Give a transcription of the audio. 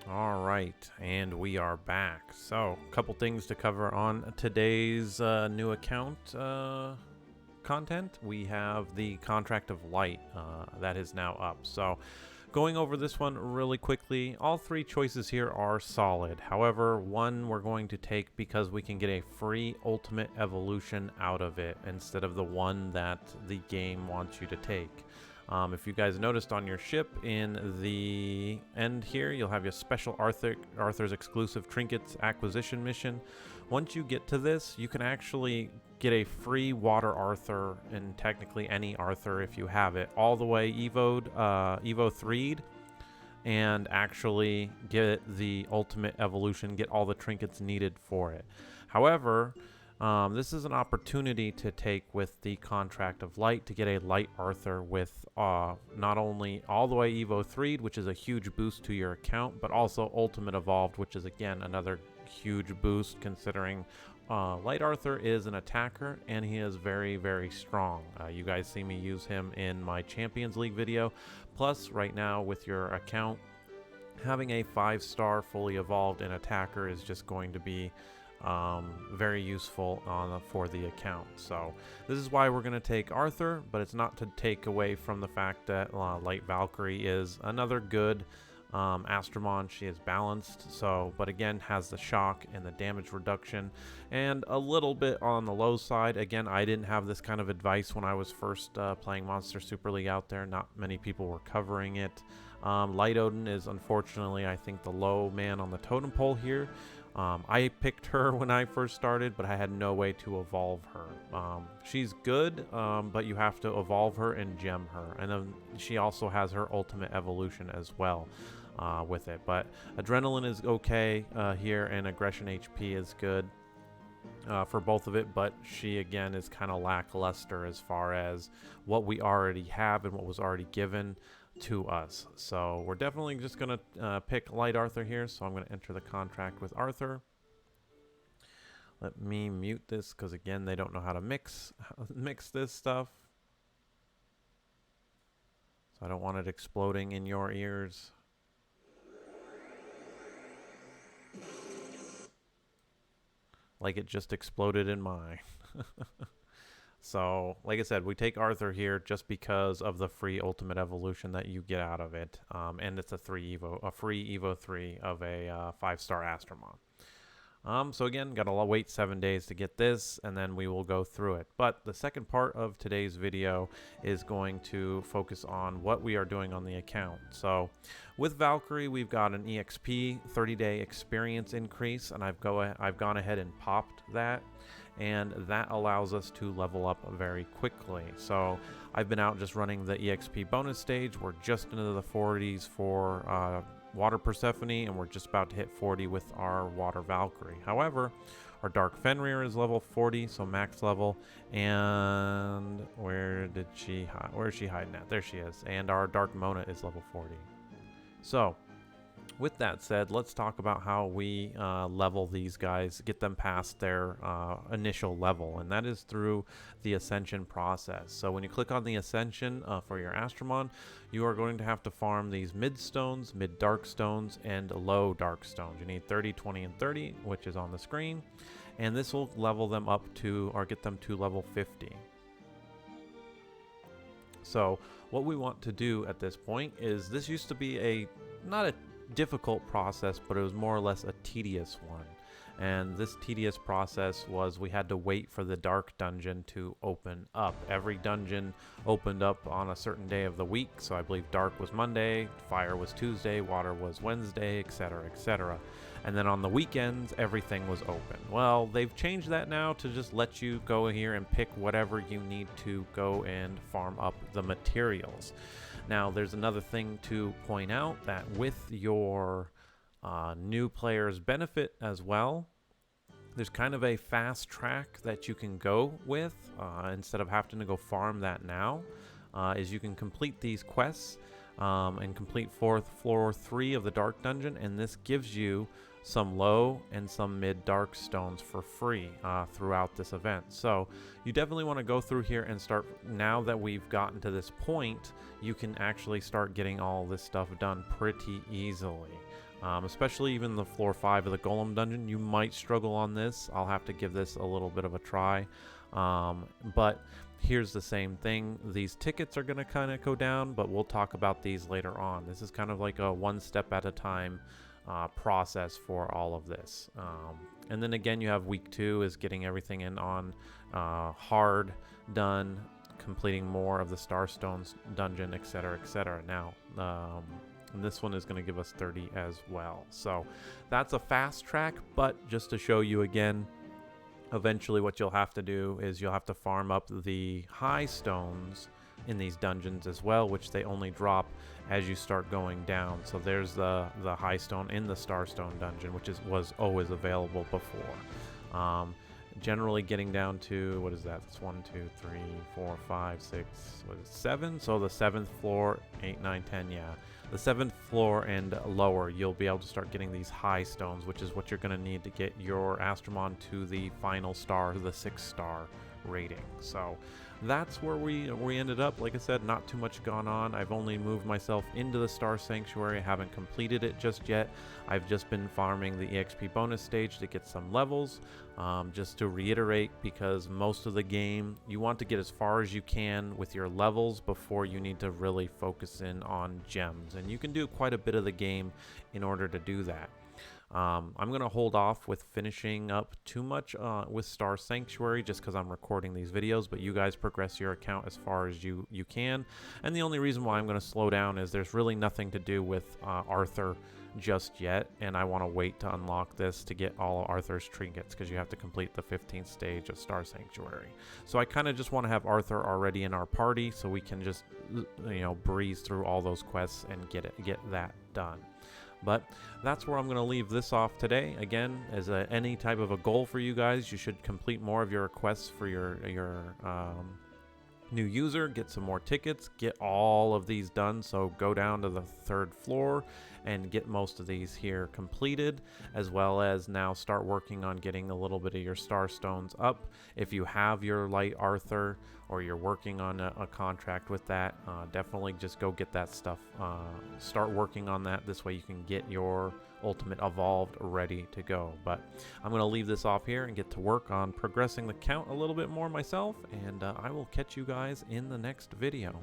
All right, and we are back. So, a couple things to cover on today's new account content. We have the Contract of Light that is now up. So, going over this one really quickly, all three choices here are solid. However, one we're going to take because we can get a free ultimate evolution out of it instead of the one that the game wants you to take. If you guys noticed on your ship in the end here, you'll have your special Arthur's exclusive trinkets acquisition mission. Once you get to this, you can actually get a free water Arthur, and technically any Arthur if you have it, all the way Evo 3'd, and actually get the ultimate evolution, get all the trinkets needed for it. However, this is an opportunity to take with the Contract of Light to get a Light Arthur with not only all the way Evo 3'd, which is a huge boost to your account, but also Ultimate Evolved, which is again another huge boost considering Light Arthur is an attacker and he is very, very strong. You guys see me use him in my Champions League video. Plus, right now with your account, having a 5-star fully evolved and attacker is just going to be very useful for the account. So this is why we're going to take Arthur, but it's not to take away from the fact that Light Valkyrie is another good Astromon. She is balanced, so, but again has the shock and the damage reduction and a little bit on the low side. Again, I didn't have this kind of advice when I was first playing Monster Super League out there. Not many people were covering it. Light Odin is unfortunately, I think, the low man on the totem pole here. I picked her when I first started, but I had no way to evolve her. She's good, but you have to evolve her and gem her. And then she also has her ultimate evolution as well with it. But Adrenaline is okay here, and Aggression HP is good for both of it. But she, again, is kind of lackluster as far as what we already have and what was already given to us. So we're definitely just going to pick Light Arthur here. So I'm going to enter the contract with Arthur. Let me mute this because again they don't know how to mix this stuff. So I don't want it exploding in your ears. Like it just exploded in mine. So, like I said, we take Arthur here just because of the free ultimate evolution that you get out of it, and it's a free Evo 3 of a 5-star Astromon. So again, gotta wait 7 days to get this, and then we will go through it. But the second part of today's video is going to focus on what we are doing on the account. So, with Valkyrie, we've got an EXP 30-day experience increase, and I've gone ahead and popped that. And that allows us to level up very quickly. So I've been out just running the EXP bonus stage. We're just into the 40s for Water Persephone, and we're just about to hit 40 with our Water Valkyrie. However, our Dark Fenrir is level 40, so max level. And where is she hiding at? There she is. And our Dark Mona is level 40. So with that said, let's talk about how we level these guys, get them past their initial level, and that is through the Ascension process. So when you click on the Ascension for your Astromon, you are going to have to farm these mid stones, mid dark stones, and low dark stones. You need 30, 20, and 30, which is on the screen, and this will level them up to, or get them to level 50. So what we want to do at this point is, this used to be not a difficult process, but it was more or less a tedious one. And this tedious process was we had to wait for the dark dungeon to open up. Every dungeon opened up on a certain day of the week. So I believe dark was Monday, fire was Tuesday, water was Wednesday, etc., etc. And then on the weekends, everything was open. Well, they've changed that now to just let you go here and pick whatever you need to go and farm up the materials. Now, there's another thing to point out, that with your new players' benefit as well, there's kind of a fast track that you can go with instead of having to go farm that now, is you can complete these quests and complete floor 3 of the Dark Dungeon, and this gives you some low and some mid dark stones for free throughout this event. So you definitely want to go through here and start. Now that we've gotten to this point, you can actually start getting all this stuff done pretty easily. especially even the floor 5 of the Golem dungeon. You might struggle on this. I'll have to give this a little bit of a try. But here's the same thing. These tickets are going to kind of go down, but we'll talk about these later on. This is kind of like a one step at a time process for all of this. And then again, you have week 2 is getting everything in on hard done, completing more of the Starstones dungeon, etc., etc. Now, and this one is going to give us 30 as well. So that's a fast track, but just to show you again, eventually what you'll have to do is you'll have to farm up the high stones in these dungeons as well, which they only drop as you start going down. So there's the high stone in the Starstone dungeon, which was always available before. Generally getting down to, what is that? It's 1, 2, 3, 4, 5, 6, what is it, 7? So the 7th floor, 8, 9, 10, yeah. The 7th floor and lower, you'll be able to start getting these high stones, which is what you're going to need to get your Astromon to the final star, the 6-star rating. So that's where we ended up. Like I said, not too much gone on. I've only moved myself into the Star Sanctuary. I haven't completed it just yet. I've just been farming the EXP bonus stage to get some levels. Just to reiterate, because most of the game, you want to get as far as you can with your levels before you need to really focus in on gems. And you can do quite a bit of the game in order to do that. I'm going to hold off with finishing up too much with Star Sanctuary just because I'm recording these videos, but you guys progress your account as far as you can. And the only reason why I'm going to slow down is there's really nothing to do with Arthur just yet, and I want to wait to unlock this to get all of Arthur's trinkets because you have to complete the 15th stage of Star Sanctuary. So I kind of just want to have Arthur already in our party so we can just, you know, breeze through all those quests and get that done. But that's where I'm going to leave this off today. Again, as any type of a goal for you guys, you should complete more of your requests for your new user, get some more tickets, get all of these done. So go down to the 3rd floor and get most of these here completed, as well as now start working on getting a little bit of your Star Stones up. If you have your Light Arthur or you're working on a contract with that, definitely just go get that stuff. Start working on that. This way you can get your Ultimate Evolved ready to go. But I'm going to leave this off here and get to work on progressing the count a little bit more myself, and I will catch you guys in the next video.